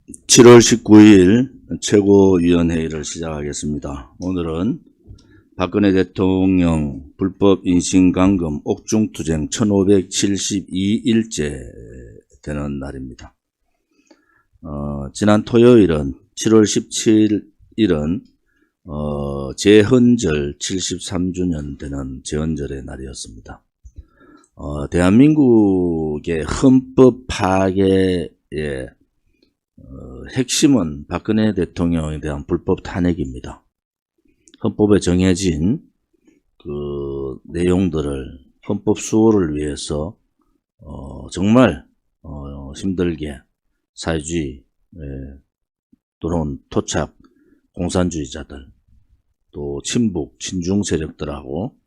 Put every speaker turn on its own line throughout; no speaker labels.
7월 19일 최고위원회의를 시작하겠습니다. 오늘은 박근혜 대통령 불법 인신감금 옥중투쟁 1572일째 되는 날입니다. 지난 토요일은 7월 17일은 재헌절 73주년 되는 재헌절의 날이었습니다. 대한민국의 헌법 파괴의 핵심은 박근혜 대통령에 대한 불법 탄핵입니다. 헌법에 정해진 그 내용들을 헌법 수호를 위해서 정말 힘들게 사회주의 또는 토착 공산주의자들 또 친북 친중 세력들하고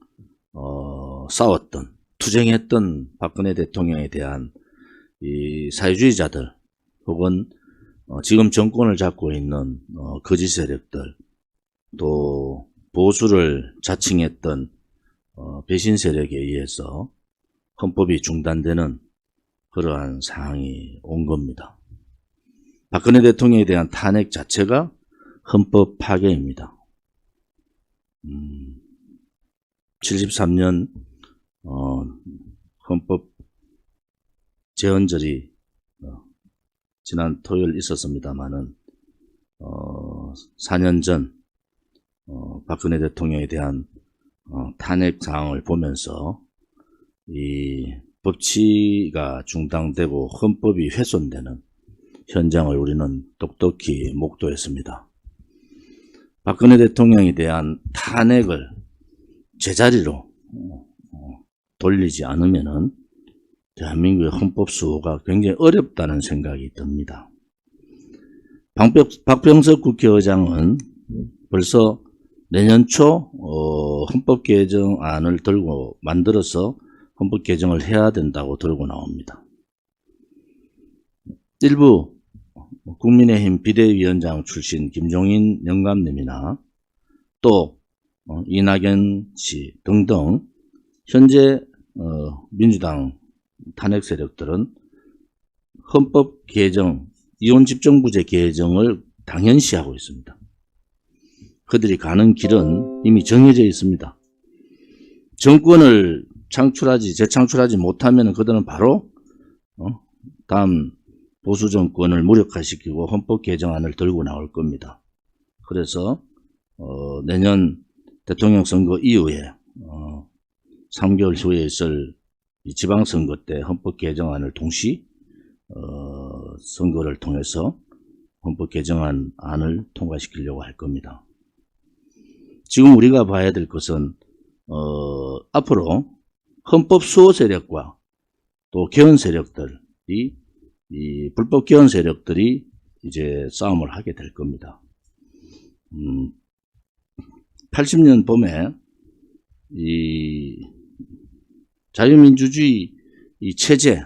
싸웠던 투쟁했던 박근혜 대통령에 대한 이 사회주의자들 혹은 지금 정권을 잡고 있는 거짓 세력들 또 보수를 자칭했던 배신 세력에 의해서 헌법이 중단되는 그러한 상황이 온 겁니다. 박근혜 대통령에 대한 탄핵 자체가 헌법 파괴입니다. 73년 헌법 재헌절이 지난 토요일 있었습니다만은 4년 전 박근혜 대통령에 대한 탄핵 사항을 보면서 이 법치가 중단되고 헌법이 훼손되는 현장을 우리는 똑똑히 목도했습니다. 박근혜 대통령에 대한 탄핵을 제자리로 돌리지 않으면은 대한민국의 헌법 수호가 굉장히 어렵다는 생각이 듭니다. 박병석 국회의장은 벌써 내년 초 헌법 개정안을 들고 만들어서 헌법 개정을 해야 된다고 들고 나옵니다. 일부 국민의힘 비대위원장 출신 김종인 영감님이나 또 이낙연 씨 등등 현재 민주당 탄핵 세력들은 헌법 개정, 이혼집정부제 개정을 당연시하고 있습니다. 그들이 가는 길은 이미 정해져 있습니다. 정권을 재창출하지 못하면 그들은 바로 다음 보수 정권을 무력화시키고 헌법 개정안을 들고 나올 겁니다. 그래서 내년 대통령 선거 이후에 3개월 후에 있을 이 지방선거 때 헌법 개정안을 동시 선거를 통해서 헌법 개정안을 통과시키려고 할 겁니다. 지금 우리가 봐야 될 것은 앞으로 헌법 수호 세력과 또 개헌 세력들이 이 불법 개헌 세력들이 이제 싸움을 하게 될 겁니다. 80년 봄에 이 자유민주주의 이 체제,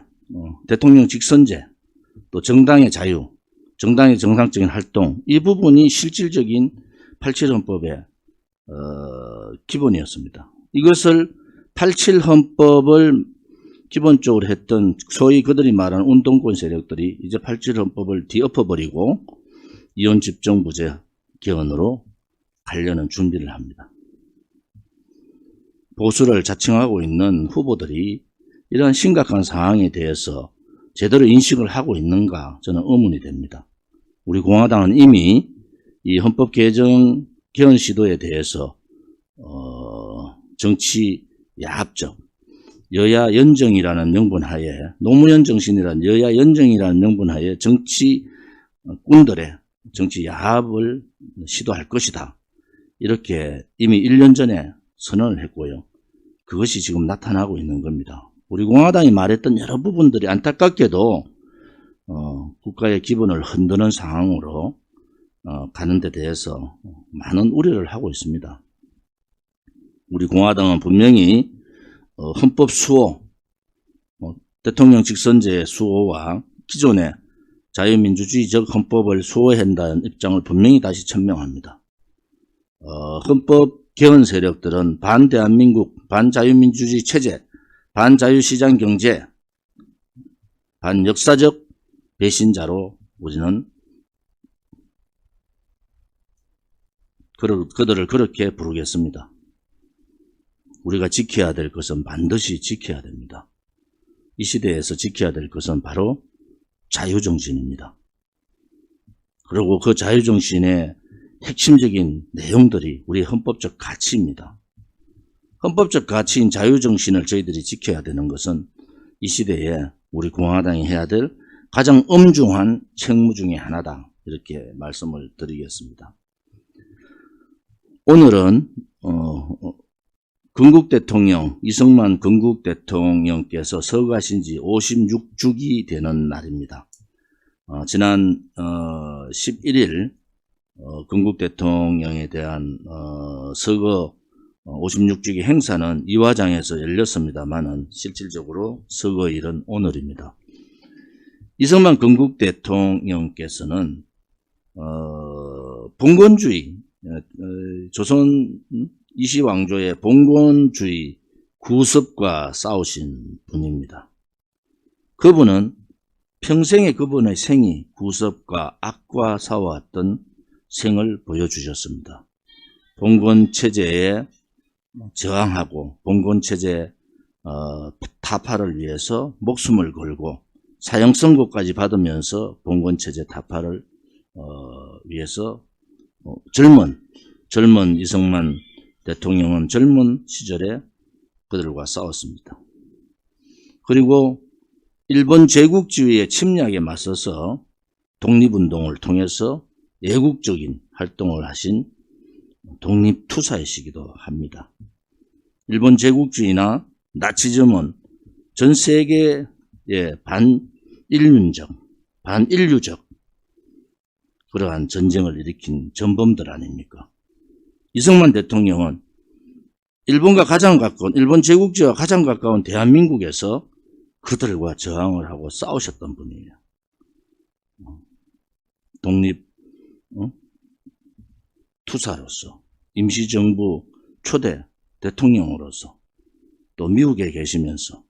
대통령 직선제, 또 정당의 자유, 정당의 정상적인 활동, 이 부분이 실질적인 87헌법의 기본이었습니다. 이것을 87헌법을 기본적으로 했던 소위 그들이 말하는 운동권 세력들이 이제 87헌법을 뒤엎어버리고 이혼집정부제 개헌으로 가려는 준비를 합니다. 보수를 자칭하고 있는 후보들이 이러한 심각한 상황에 대해서 제대로 인식을 하고 있는가 저는 의문이 됩니다. 우리 공화당은 이미 이 헌법 개정 개헌 시도에 대해서 정치 야합적 여야 연정이라는 명분하에 노무현 정신이라는 여야 연정이라는 명분하에 정치꾼들의 정치 야합을 시도할 것이다. 이렇게 이미 1년 전에 선언을 했고요. 그것이 지금 나타나고 있는 겁니다. 우리 공화당이 말했던 여러 부분들이 안타깝게도 국가의 기본을 흔드는 상황으로 가는 데 대해서 많은 우려를 하고 있습니다. 우리 공화당은 분명히 헌법 수호, 대통령 직선제 수호와 기존의 자유민주주의적 헌법을 수호한다는 입장을 분명히 다시 천명합니다. 헌법 개헌 세력들은 반대한민국, 반자유민주주의 체제, 반자유시장 경제, 반역사적 배신자로 우리는 그들을 그렇게 부르겠습니다. 우리가 지켜야 될 것은 반드시 지켜야 됩니다. 이 시대에서 지켜야 될 것은 바로 자유정신입니다. 그리고 그 자유정신의 핵심적인 내용들이 우리 헌법적 가치입니다. 헌법적 가치인 자유정신을 저희들이 지켜야 되는 것은 이 시대에 우리 공화당이 해야 될 가장 엄중한 책무 중에 하나다. 이렇게 말씀을 드리겠습니다. 오늘은 건국 대통령, 이승만 건국 대통령께서 서거하신 지 56주기 되는 날입니다. 지난 11일 건국 대통령에 대한 서거 56주기 행사는 이화장에서 열렸습니다만은 실질적으로 서거일은 오늘입니다. 이승만 건국 대통령께서는 봉건주의, 조선 이시왕조의 봉건주의 구습과 싸우신 분입니다. 그분은 평생에 그분의 생이 구습과 악과 싸워왔던 생을 보여주셨습니다. 봉건체제에 저항하고 봉건체제 타파를 위해서 목숨을 걸고 사형선고까지 받으면서 봉건체제 타파를 위해서 젊은 이승만 대통령은 젊은 시절에 그들과 싸웠습니다. 그리고 일본 제국주의의 침략에 맞서서 독립운동을 통해서 애국적인 활동을 하신 독립투사이시기도 합니다. 일본 제국주의나 나치즘은 전 세계의 반인류적 그러한 전쟁을 일으킨 전범들 아닙니까? 이승만 대통령은 일본 제국주의와 가장 가까운 대한민국에서 그들과 저항을 하고 싸우셨던 분이에요. 독립 투사로서, 임시정부 초대 대통령으로서, 또 미국에 계시면서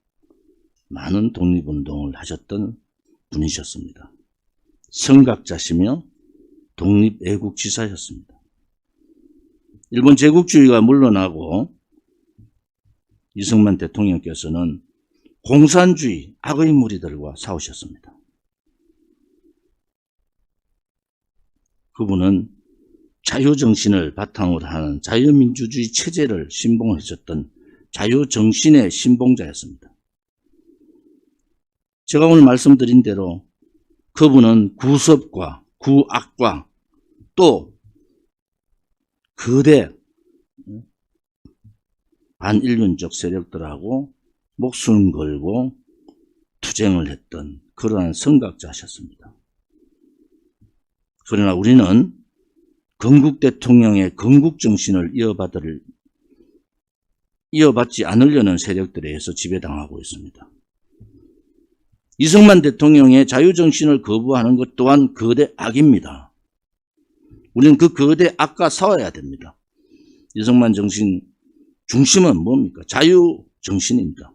많은 독립운동을 하셨던 분이셨습니다. 선각자시며 독립애국지사였습니다. 일본 제국주의가 물러나고 이승만 대통령께서는 공산주의 악의 무리들과 싸우셨습니다. 그분은 자유정신을 바탕으로 하는 자유민주주의 체제를 신봉하셨던 자유정신의 신봉자였습니다. 제가 오늘 말씀드린 대로 그분은 구섭과 구악과 또 거대 반인륜적 세력들하고 목숨 걸고 투쟁을 했던 그러한 선각자셨습니다. 그러나 우리는 건국 대통령의 건국 정신을 이어받지 않으려는 세력들에 의해서 지배당하고 있습니다. 이승만 대통령의 자유정신을 거부하는 것 또한 거대 악입니다. 우리는 그 거대 악과 싸워야 됩니다. 이승만 정신 중심은 뭡니까? 자유정신입니다.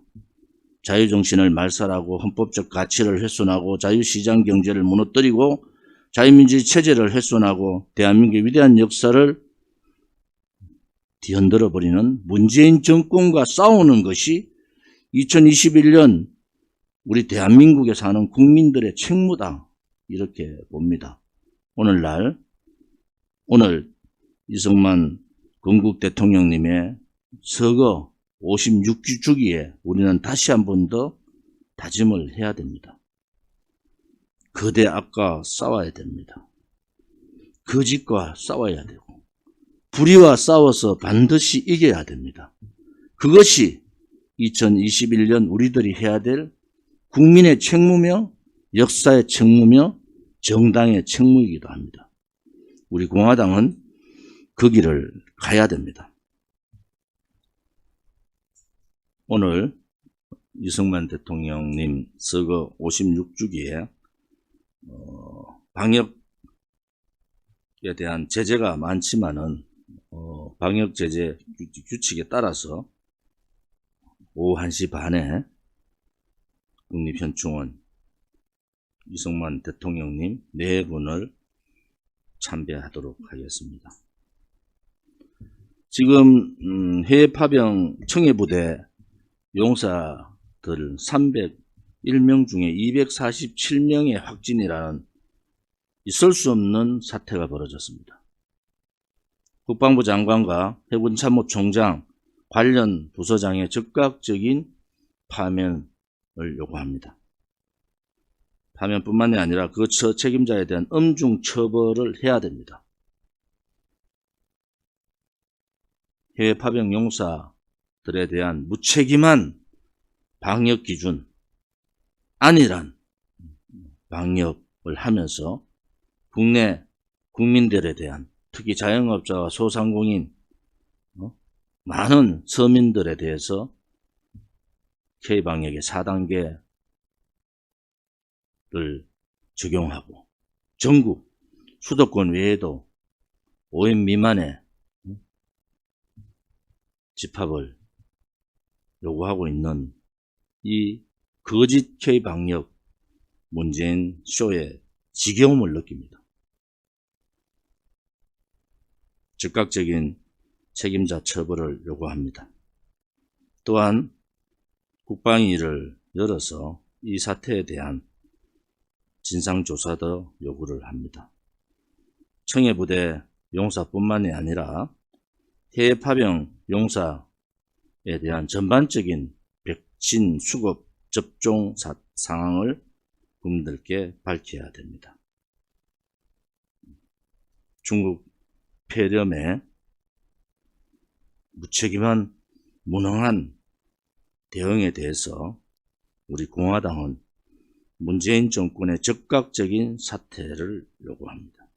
자유정신을 말살하고 헌법적 가치를 훼손하고 자유시장 경제를 무너뜨리고 자유민주주의 체제를 훼손하고 대한민국의 위대한 역사를 뒤흔들어버리는 문재인 정권과 싸우는 것이 2021년 우리 대한민국에 사는 국민들의 책무다. 이렇게 봅니다. 오늘 이승만 건국 대통령님의 서거 56주기에 우리는 다시 한 번 더 다짐을 해야 됩니다. 거대 악과 싸워야 됩니다. 거짓과 싸워야 되고 불의와 싸워서 반드시 이겨야 됩니다. 그것이 2021년 우리들이 해야 될 국민의 책무며 역사의 책무며 정당의 책무이기도 합니다. 우리 공화당은 그 길을 가야 됩니다. 오늘 이승만 대통령님 서거 56주기에 방역에 대한 제재가 많지만은 방역 제재 규칙에 따라서 오후 1시 반에 국립현충원 이승만 대통령님 4분을 참배하도록 하겠습니다. 지금 해외 파병 청해부대 용사들 301명 중에 247명의 확진이라는 있을 수 없는 사태가 벌어졌습니다. 국방부 장관과 해군 참모총장 관련 부서장의 즉각적인 파면을 요구합니다. 파면뿐만이 아니라 그 책임자에 대한 엄중 처벌을 해야 됩니다. 해외 파병 용사들에 대한 무책임한 방역 기준, 안일한 방역을 하면서 국내 국민들에 대한, 특히 자영업자와 소상공인, 많은 서민들에 대해서 K방역의 4단계를 적용하고 전국 수도권 외에도 5인 미만의 집합을 요구하고 있는 이 거짓 K방역 문재인 쇼의 지겨움을 느낍니다. 즉각적인 책임자 처벌을 요구합니다. 또한 국방위를 열어서 이 사태에 대한 진상조사도 요구를 합니다. 청해부대 용사뿐만이 아니라 해외 파병 용사에 대한 전반적인 백신 수급 접종 상황을 국민들께 밝혀야 됩니다. 중국 폐렴에 무책임한 무능한 대응에 대해서 우리 공화당은 문재인 정권의 즉각적인 사퇴를 요구합니다.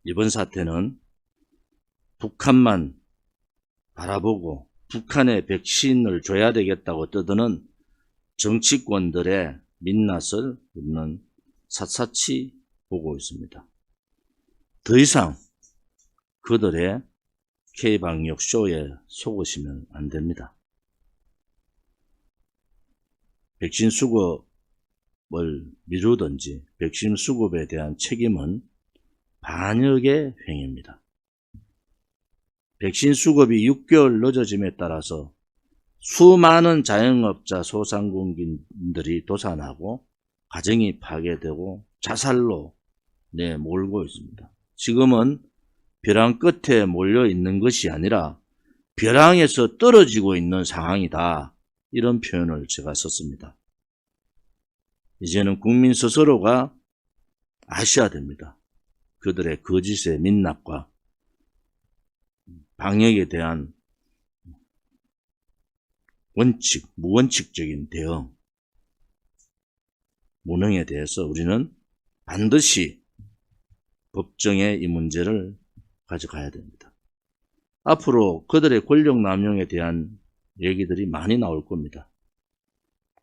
이번 사태는 북한만 바라보고 북한에 백신을 줘야 되겠다고 떠드는 정치권들의 민낯을 우리는 샅샅이 보고 있습니다. 더 이상 그들의 K방역 쇼에 속으시면 안 됩니다. 백신 수급을 미루든지 백신 수급에 대한 책임은 반역의 행위입니다. 백신 수급이 6개월 늦어짐에 따라서 수많은 자영업자 소상공인들이 도산하고 가정이 파괴되고 자살로 몰고 있습니다. 지금은 벼랑 끝에 몰려 있는 것이 아니라 벼랑에서 떨어지고 있는 상황이다. 이런 표현을 제가 썼습니다. 이제는 국민 스스로가 아셔야 됩니다. 그들의 거짓의 민낯과 방역에 대한 무원칙적인 대응, 무능에 대해서 우리는 반드시 법정에 이 문제를 가져가야 됩니다. 앞으로 그들의 권력 남용에 대한 얘기들이 많이 나올 겁니다.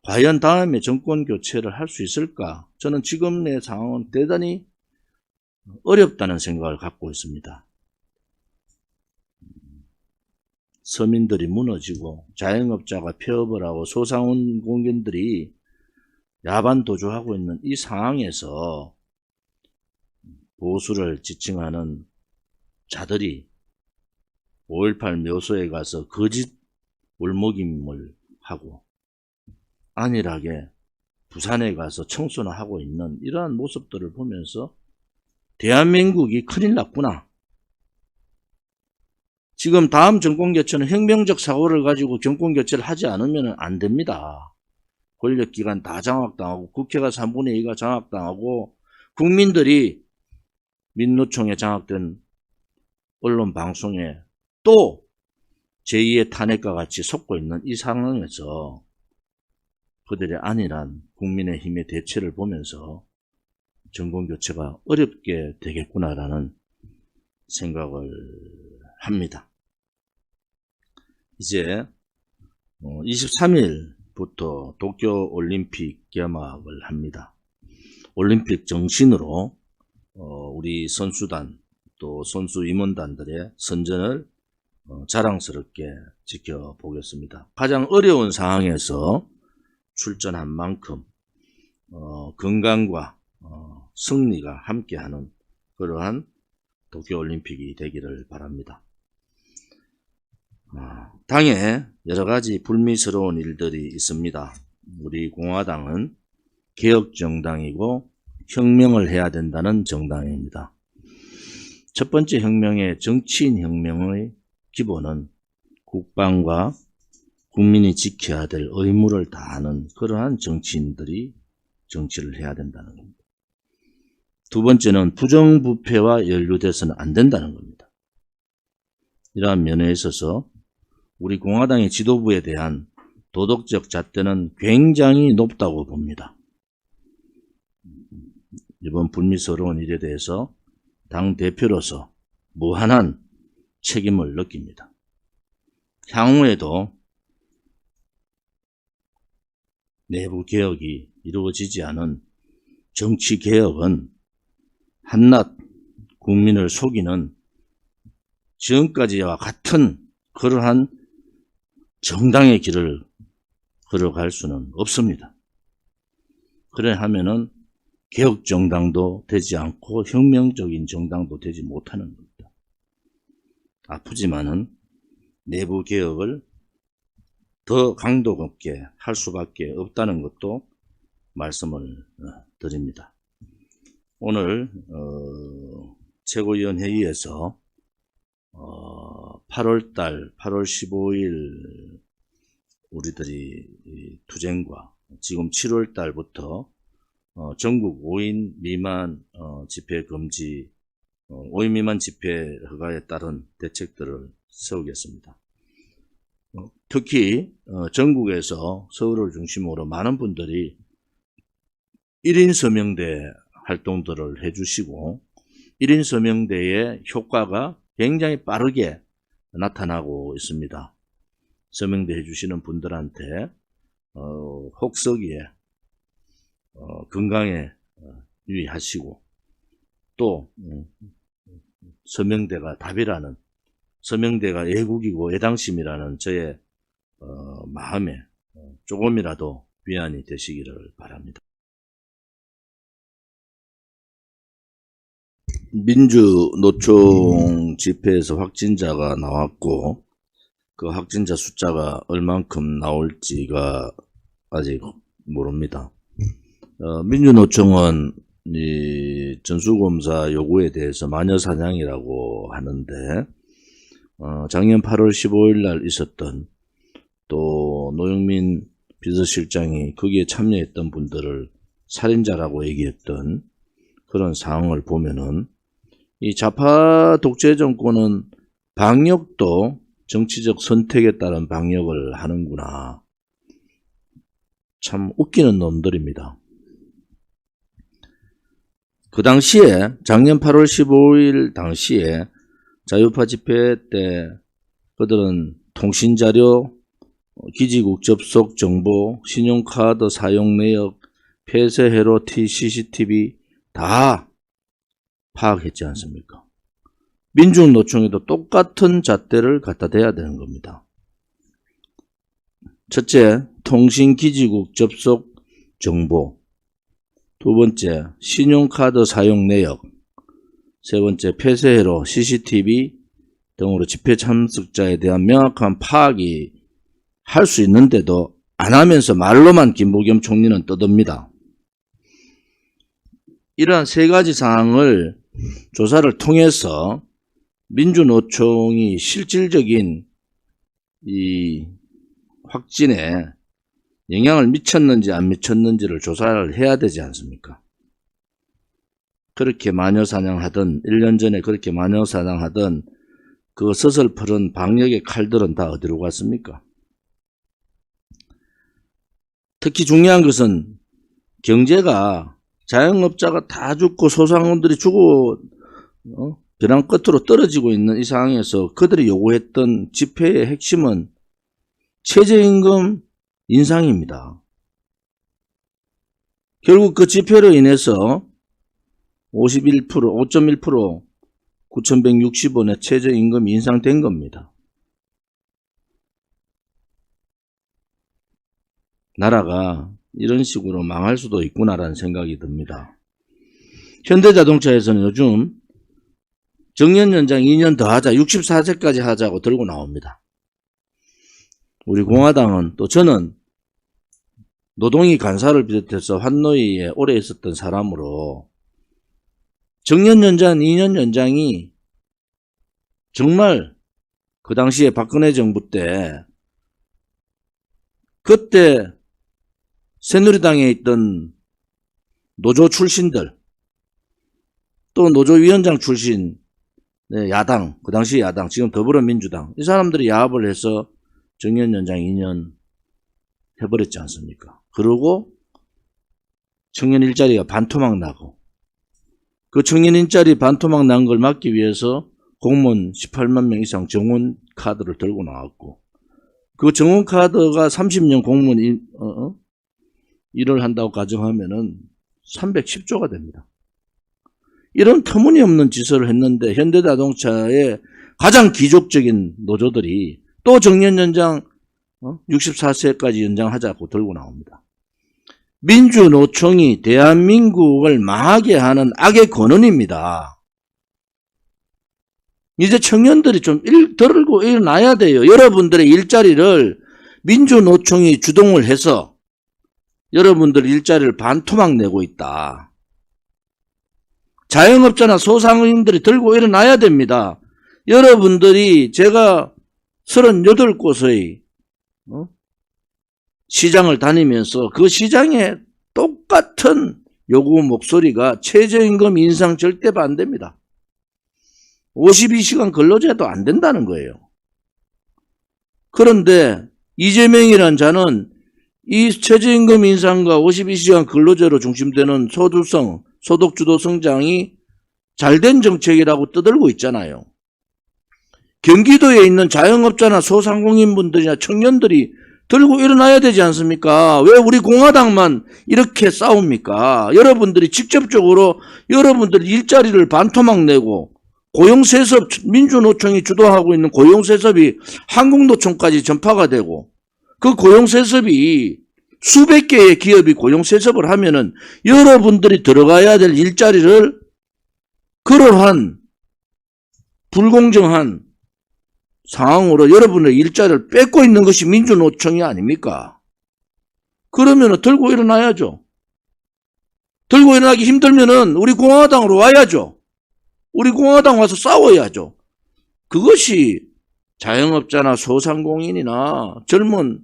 과연 다음에 정권 교체를 할 수 있을까? 저는 지금의 상황은 대단히 어렵다는 생각을 갖고 있습니다. 서민들이 무너지고 자영업자가 폐업을 하고 소상공인들이 야반 도주하고 있는 이 상황에서 보수를 지칭하는 자들이 5.18 묘소에 가서 거짓 울먹임을 하고 안일하게 부산에 가서 청소나 하고 있는 이러한 모습들을 보면서 대한민국이 큰일 났구나. 지금 다음 정권교체는 혁명적 사고를 가지고 정권교체를 하지 않으면 안 됩니다. 권력기관 다 장악당하고 국회가 3분의 2가 장악당하고 국민들이 민노총에 장악된 언론 방송에 또 제2의 탄핵과 같이 속고 있는 이 상황에서 그들의 안일한 국민의힘의 대처를 보면서 정권교체가 어렵게 되겠구나라는 생각을 합니다. 이제 23일부터 도쿄올림픽 개막을 합니다. 올림픽 정신으로 우리 선수단 또 선수 임원단들의 선전을 자랑스럽게 지켜보겠습니다. 가장 어려운 상황에서 출전한 만큼 건강과 승리가 함께하는 그러한 도쿄올림픽이 되기를 바랍니다. 당에 여러 가지 불미스러운 일들이 있습니다. 우리 공화당은 개혁정당이고 혁명을 해야 된다는 정당입니다. 첫 번째 혁명의 정치인 혁명의 기본은 국방과 국민이 지켜야 될 의무를 다하는 그러한 정치인들이 정치를 해야 된다는 겁니다. 두 번째는 부정부패와 연루돼서는 안 된다는 겁니다. 이러한 면에 있어서 우리 공화당의 지도부에 대한 도덕적 잣대는 굉장히 높다고 봅니다. 이번 불미스러운 일에 대해서 당대표로서 무한한 책임을 느낍니다. 향후에도 내부 개혁이 이루어지지 않은 정치 개혁은 한낱 국민을 속이는 지금까지와 같은 그러한 정당의 길을 걸어갈 수는 없습니다. 그래 하면은 개혁 정당도 되지 않고 혁명적인 정당도 되지 못하는 겁니다. 아프지만은 내부 개혁을 더 강도 높게 할 수밖에 없다는 것도 말씀을 드립니다. 오늘 최고위원회의에서 8월 15일 우리들이 투쟁과 지금 7월 달부터 전국 5인 미만 집회 금지, 5인 미만 집회 허가에 따른 대책들을 세우겠습니다. 특히 전국에서 서울을 중심으로 많은 분들이 1인 서명대 활동들을 해주시고 1인 서명대의 효과가 굉장히 빠르게 나타나고 있습니다. 서명대 해주시는 분들한테 혹서기에 건강에 유의하시고 또 서명대가 답이라는, 서명대가 애국이고 애당심이라는 저의 마음에 조금이라도 위안이 되시기를 바랍니다. 민주노총 집회에서 확진자가 나왔고 그 확진자 숫자가 얼만큼 나올지가 아직 모릅니다. 민주노총은 이 전수검사 요구에 대해서 마녀사냥이라고 하는데 작년 8월 15일 날 있었던 또 노영민 비서실장이 거기에 참여했던 분들을 살인자라고 얘기했던 그런 상황을 보면은 이 좌파 독재 정권은 방역도 정치적 선택에 따른 방역을 하는구나. 참 웃기는 놈들입니다. 그 당시에 작년 8월 15일 당시에 자유파 집회 때 그들은 통신자료, 기지국 접속 정보, 신용카드 사용 내역, 폐쇄 회로 CCTV 다 파악했지 않습니까? 민주노총에도 똑같은 잣대를 갖다 대야 되는 겁니다. 첫째, 통신기지국 접속 정보. 두 번째, 신용카드 사용 내역. 세 번째, 폐쇄회로 CCTV 등으로 집회 참석자에 대한 명확한 파악이 할 수 있는데도 안 하면서 말로만 김부겸 총리는 떠듭니다. 이러한 세 가지 사항을 조사를 통해서 민주노총이 실질적인 이 확진에 영향을 미쳤는지 안 미쳤는지를 조사를 해야 되지 않습니까? 그렇게 마녀사냥하던 1년 전에 그렇게 마녀사냥하던 그 서슬퍼런 방역의 칼들은 다 어디로 갔습니까? 특히 중요한 것은 경제가 자영업자가 다 죽고 소상공인들이 죽고 벼랑 끝으로 떨어지고 있는 이 상황에서 그들이 요구했던 집회의 핵심은 최저임금 인상입니다. 결국 그 집회로 인해서 5.1% 9,160원의 최저임금이 인상된 겁니다. 나라가 이런 식으로 망할 수도 있구나라는 생각이 듭니다. 현대자동차에서는 요즘 정년 연장 2년 더 하자, 64세까지 하자고 들고 나옵니다. 우리 공화당은 또 저는 노동위 간사를 비롯해서 환노위에 오래 있었던 사람으로 정년 연장 2년 연장이 정말 그 당시에 박근혜 정부 때 그때 새누리당에 있던 노조 출신들 또 노조위원장 출신 야당, 그 당시 야당, 지금 더불어민주당 이 사람들이 야합을 해서 정년 연장 2년 해버렸지 않습니까? 그러고 청년 일자리가 반토막 나고 그 청년 일자리 반토막 난 걸 막기 위해서 공무원 18만 명 이상 정원 카드를 들고 나왔고 그 정원 카드가 30년 공무원 일을 한다고 가정하면은 310조가 됩니다. 이런 터무니없는 짓을 했는데 현대자동차의 가장 기족적인 노조들이 또 정년 연장 64세까지 연장하자고 들고 나옵니다. 민주노총이 대한민국을 망하게 하는 악의 근원입니다. 이제 청년들이 좀 들고 일어나야 돼요. 여러분들의 일자리를 민주노총이 주동을 해서 여러분들 일자리를 반토막 내고 있다. 자영업자나 소상공인들이 들고 일어나야 됩니다. 여러분들이 제가 38곳의 시장을 다니면서 그 시장에 똑같은 요구 목소리가 최저임금 인상 절대 반대입니다. 52시간 근로제도 안 된다는 거예요. 그런데 이재명이란 자는 이 최저임금 인상과 52시간 근로제로 중심되는 소득주도 성장이 잘된 정책이라고 떠들고 있잖아요. 경기도에 있는 자영업자나 소상공인분들이나 청년들이 들고 일어나야 되지 않습니까? 왜 우리 공화당만 이렇게 싸웁니까? 여러분들이 직접적으로 여러분들 일자리를 반토막 내고 고용세습, 민주노총이 주도하고 있는 고용세습이 한국노총까지 전파가 되고 그 고용세습이 수백 개의 기업이 고용세습을 하면은 여러분들이 들어가야 될 일자리를 그러한 불공정한 상황으로 여러분의 일자리를 뺏고 있는 것이 민주노총이 아닙니까? 그러면 들고 일어나야죠. 들고 일어나기 힘들면은 우리 공화당으로 와야죠. 우리 공화당 와서 싸워야죠. 그것이 자영업자나 소상공인이나 젊은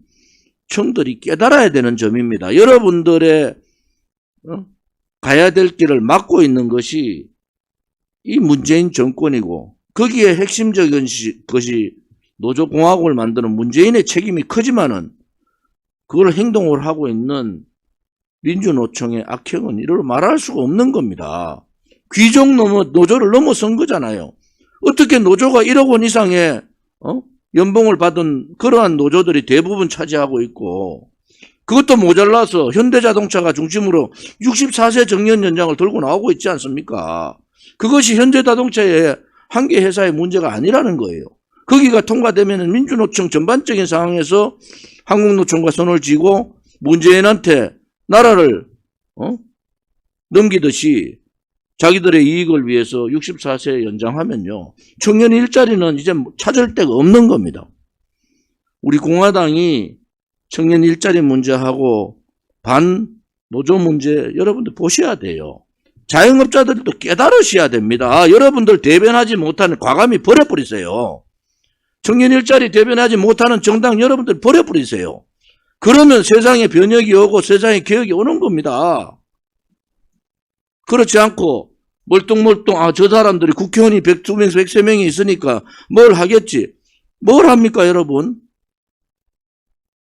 청들이 깨달아야 되는 점입니다. 여러분들의 가야 될 길을 막고 있는 것이 이 문재인 정권이고 거기에 핵심적인 것이 노조공화국을 만드는 문재인의 책임이 크지만은 그걸 행동을 하고 있는 민주노총의 악행은 이를 말할 수가 없는 겁니다. 귀족 노조를 넘어선 거잖아요. 어떻게 노조가 1억 원 이상의 연봉을 받은 그러한 노조들이 대부분 차지하고 있고 그것도 모자라서 현대자동차가 중심으로 64세 정년 연장을 들고 나오고 있지 않습니까? 그것이 현대자동차의 한 개 회사의 문제가 아니라는 거예요. 거기가 통과되면 민주노총 전반적인 상황에서 한국노총과 손을 쥐고 문재인한테 나라를 넘기듯이 자기들의 이익을 위해서 64세 연장하면요. 청년 일자리는 이제 찾을 데가 없는 겁니다. 우리 공화당이 청년 일자리 문제하고 반노조 문제 여러분들 보셔야 돼요. 자영업자들도 깨달으셔야 됩니다. 여러분들 대변하지 못하는 과감히 버려버리세요. 청년 일자리 대변하지 못하는 정당 여러분들 버려버리세요. 그러면 세상에 변혁이 오고 세상에 개혁이 오는 겁니다. 그렇지 않고 멀뚱멀뚱 저 사람들이 국회의원이 102명에서 103명이 있으니까 뭘 하겠지. 뭘 합니까 여러분?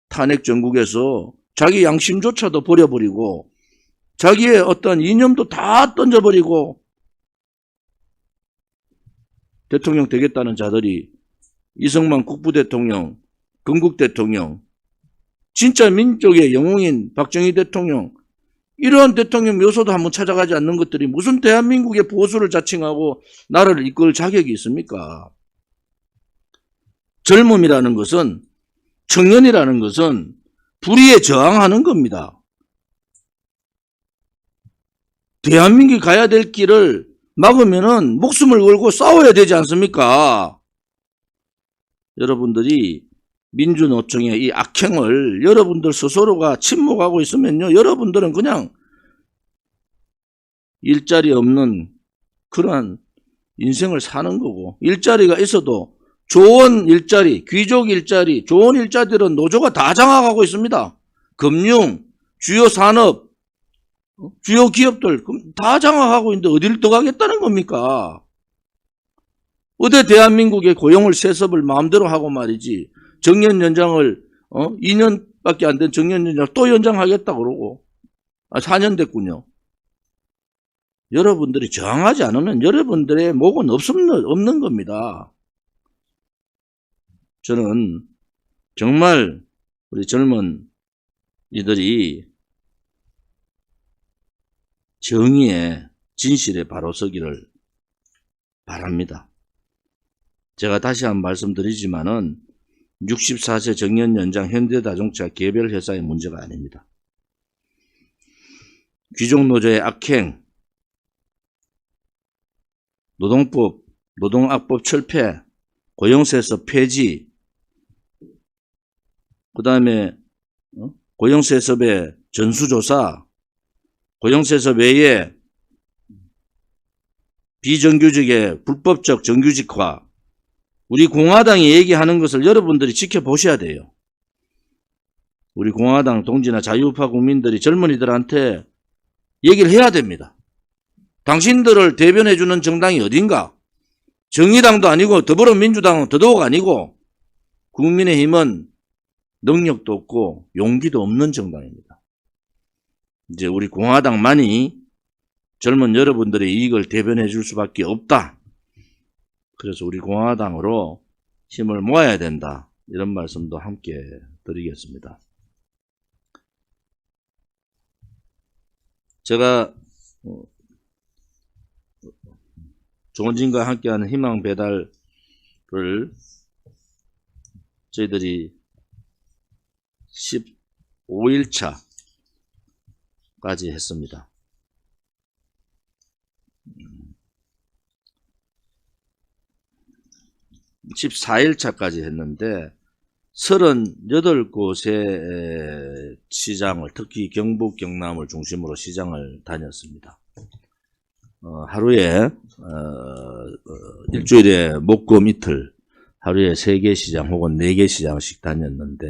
탄핵 정국에서 자기 양심조차도 버려버리고 자기의 어떤 이념도 다 던져버리고 대통령 되겠다는 자들이 이승만 국부대통령, 건국대통령, 진짜 민족의 영웅인 박정희 대통령 이러한 대통령 묘소도 한번 찾아가지 않는 것들이 무슨 대한민국의 보수를 자칭하고 나라를 이끌 자격이 있습니까? 젊음이라는 것은 청년이라는 것은 불의에 저항하는 겁니다. 대한민국이 가야 될 길을 막으면은 목숨을 걸고 싸워야 되지 않습니까? 여러분들이 민주노총의 이 악행을 여러분들 스스로가 침묵하고 있으면요, 여러분들은 그냥 일자리 없는 그러한 인생을 사는 거고, 일자리가 있어도 좋은 일자리, 귀족 일자리, 좋은 일자리들은 노조가 다 장악하고 있습니다. 금융, 주요 산업, 주요 기업들 다 장악하고 있는데 어디를 더 가겠다는 겁니까? 어디 대한민국의 고용을 세습을 마음대로 하고 말이지, 정년 연장을 2년밖에 안 된 정년 연장 또 연장하겠다 그러고 4년 됐군요. 여러분들이 저항하지 않으면 여러분들의 목은 없는 겁니다. 저는 정말 우리 젊은 이들이 정의의 진실에 바로 서기를 바랍니다. 제가 다시 한번 말씀드리지만은 64세 정년 연장 현대자동차 개별 회사의 문제가 아닙니다. 귀족노조의 악행, 노동법, 노동악법 철폐, 고용세습 폐지, 그 다음에 고용세습의 전수조사, 고용세습 외에 비정규직의 불법적 정규직화, 우리 공화당이 얘기하는 것을 여러분들이 지켜보셔야 돼요. 우리 공화당 동지나 자유우파 국민들이 젊은이들한테 얘기를 해야 됩니다. 당신들을 대변해주는 정당이 어딘가? 정의당도 아니고 더불어민주당은 더더욱 아니고 국민의힘은 능력도 없고 용기도 없는 정당입니다. 이제 우리 공화당만이 젊은 여러분들의 이익을 대변해 줄 수밖에 없다. 그래서 우리 공화당으로 힘을 모아야 된다. 이런 말씀도 함께 드리겠습니다. 제가 조원진과 함께하는 희망 배달을 저희들이 15일차까지 했습니다. 14일차까지 했는데 38곳의 시장을, 특히 경북, 경남을 중심으로 시장을 다녔습니다. 하루에 일주일에 목금 이틀 하루에 3개 시장 혹은 4개 시장씩 다녔는데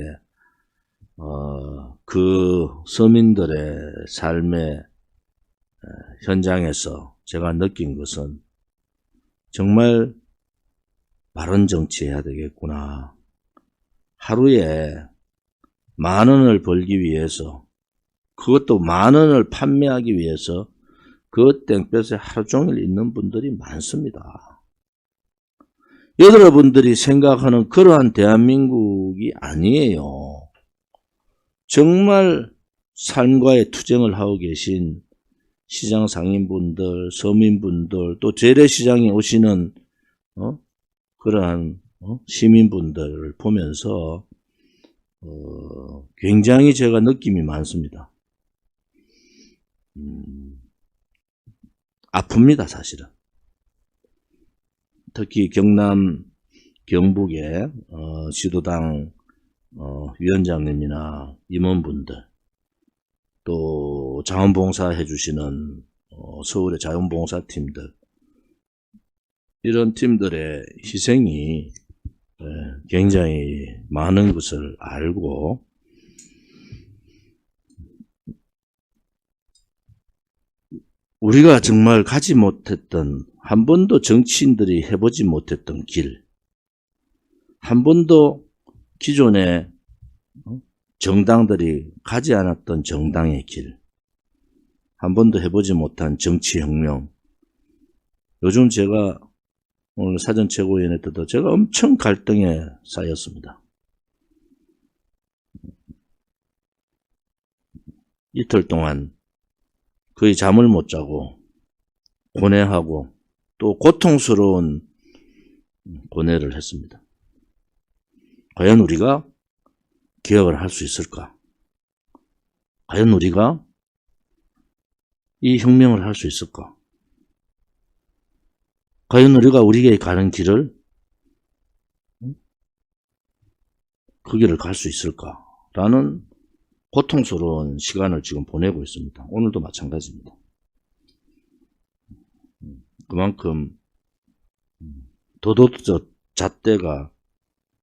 그 서민들의 삶의 현장에서 제가 느낀 것은 정말 바른 정치해야 되겠구나. 하루에 10,000원을 벌기 위해서, 그것도 10,000원을 판매하기 위해서 그 땡볕에 하루 종일 있는 분들이 많습니다. 여러분들이 생각하는 그러한 대한민국이 아니에요. 정말 삶과의 투쟁을 하고 계신 시장 상인분들, 서민분들, 또 재래시장에 오시는 그러한 시민분들을 보면서 굉장히 제가 느낌이 많습니다. 아픕니다, 사실은. 특히 경남, 경북의 지도당 위원장님이나 임원분들, 또 자원봉사 해주시는 서울의 자원봉사팀들, 이런 팀들의 희생이 굉장히 많은 것을 알고 우리가 정말 가지 못했던, 한 번도 정치인들이 해보지 못했던 길, 한 번도 기존의 정당들이 가지 않았던 정당의 길, 한 번도 해보지 못한 정치혁명. 요즘 제가 오늘 사전 최고위원회 때도 제가 엄청 갈등에 쌓였습니다. 이틀 동안 거의 잠을 못 자고 고뇌하고 또 고통스러운 고뇌를 했습니다. 과연 우리가 개혁을 할 수 있을까? 과연 우리가 이 혁명을 할 수 있을까? 과연 우리가 우리에게 가는 길을 그 길을 갈 수 있을까라는 고통스러운 시간을 지금 보내고 있습니다. 오늘도 마찬가지입니다. 그만큼 도덕적 잣대가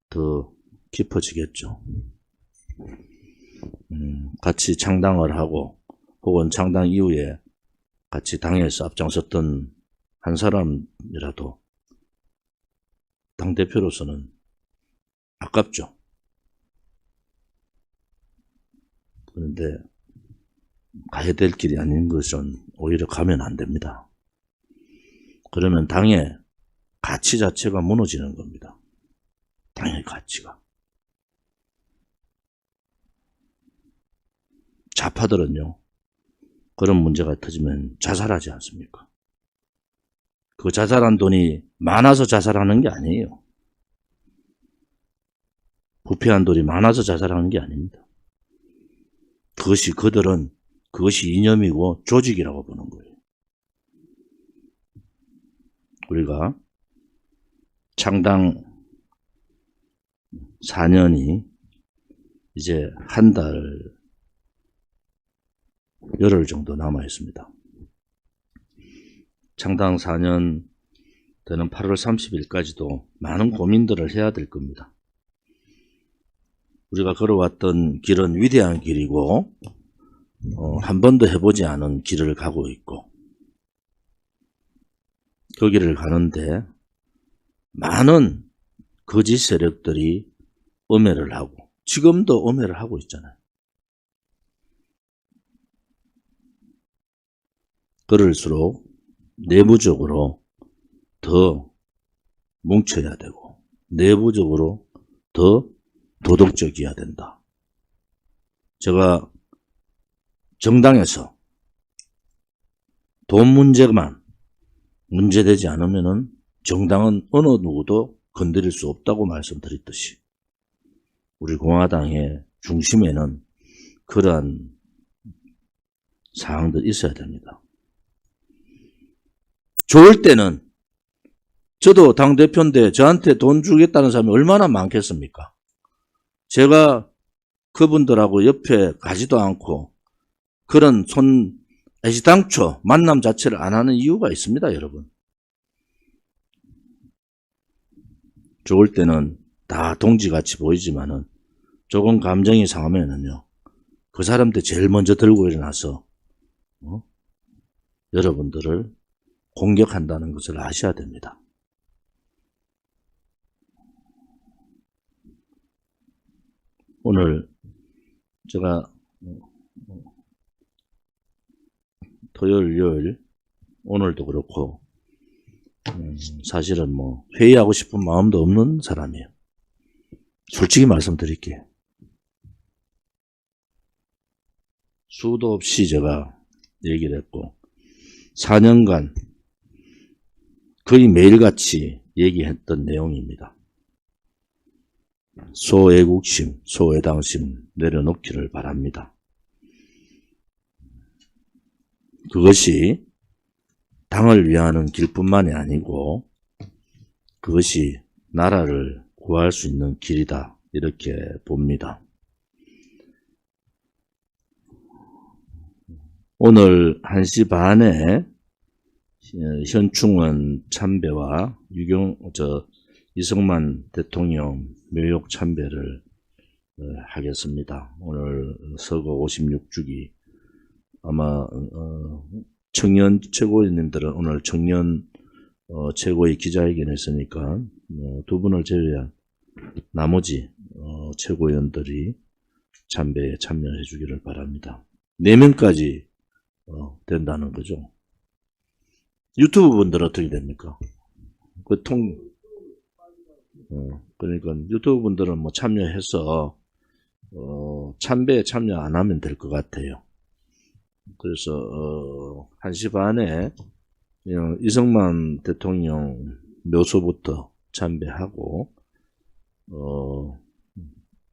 더 깊어지겠죠. 같이 창당을 하고 혹은 창당 이후에 같이 당에서 앞장섰던 한 사람이라도 당대표로서는 아깝죠. 그런데 가야 될 길이 아닌 것은 오히려 가면 안 됩니다. 그러면 당의 가치 자체가 무너지는 겁니다. 당의 가치가. 좌파들은요, 그런 문제가 터지면 자살하지 않습니까? 그 자살한 돈이 많아서 자살하는 게 아니에요. 부패한 돈이 많아서 자살하는 게 아닙니다. 그들은 그것이 이념이고 조직이라고 보는 거예요. 우리가 창당 4년이 이제 한 달 열흘 정도 남아 있습니다. 창당 4년 되는 8월 30일까지도 많은 고민들을 해야 될 겁니다. 우리가 걸어왔던 길은 위대한 길이고 한 번도 해보지 않은 길을 가고 있고 그 길을 가는데 많은 거짓 세력들이 엄해를 하고 지금도 엄해를 하고 있잖아요. 그럴수록 내부적으로 더 뭉쳐야 되고 내부적으로 더 도덕적이어야 된다. 제가 정당에서 돈 문제만 문제되지 않으면은 정당은 어느 누구도 건드릴 수 없다고 말씀드렸듯이 우리 공화당의 중심에는 그러한 사항들이 있어야 됩니다. 좋을 때는 저도 당대표인데 저한테 돈 주겠다는 사람이 얼마나 많겠습니까? 제가 그분들하고 옆에 가지도 않고 그런 애시당초 만남 자체를 안 하는 이유가 있습니다, 여러분. 좋을 때는 다 동지같이 보이지만은 조금 감정이 상하면은요, 그 사람들 제일 먼저 들고 일어나서 여러분들을 공격한다는 것을 아셔야 됩니다. 오늘 제가 토요일, 일요일 오늘도 그렇고 사실은 뭐 회의하고 싶은 마음도 없는 사람이에요. 솔직히 말씀드릴게요. 수도 없이 제가 얘기를 했고 4년간 거의 매일같이 얘기했던 내용입니다. 소애국심, 소애당심 내려놓기를 바랍니다. 그것이 당을 위하는 길뿐만이 아니고 그것이 나라를 구할 수 있는 길이다 이렇게 봅니다. 오늘 1시 반에 현충원 참배와 이승만 대통령 묘역 참배를 하겠습니다. 오늘 서거 56주기 아마 청년 최고위님들은 오늘 청년 최고위 기자회견을 했으니까 두 분을 제외한 나머지 최고위원들이 참배에 참여해 주기를 바랍니다. 4명까지 된다는 거죠. 유튜브 분들 어떻게 됩니까? 그러니까 유튜브 분들은 뭐 참여해서 참배에 참여 안 하면 될 것 같아요. 그래서 1시 반에 이승만 대통령 묘소부터 참배하고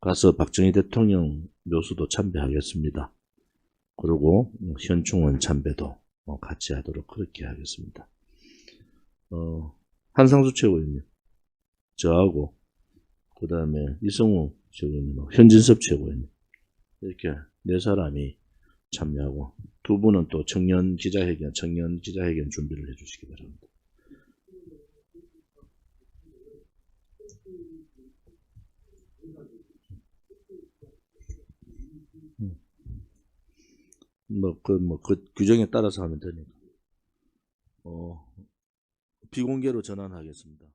가서 박정희 대통령 묘소도 참배하겠습니다. 그리고 현충원 참배도 같이 하도록 그렇게 하겠습니다. 한상수 최고위원님, 저하고 그 다음에 이성우 최고위원님하고 현진섭 최고위원님 이렇게 네 사람이 참여하고 두 분은 또 청년 기자회견 준비를 해주시기 바랍니다. 그 규정에 따라서 하면 되니까. 비공개로 전환하겠습니다.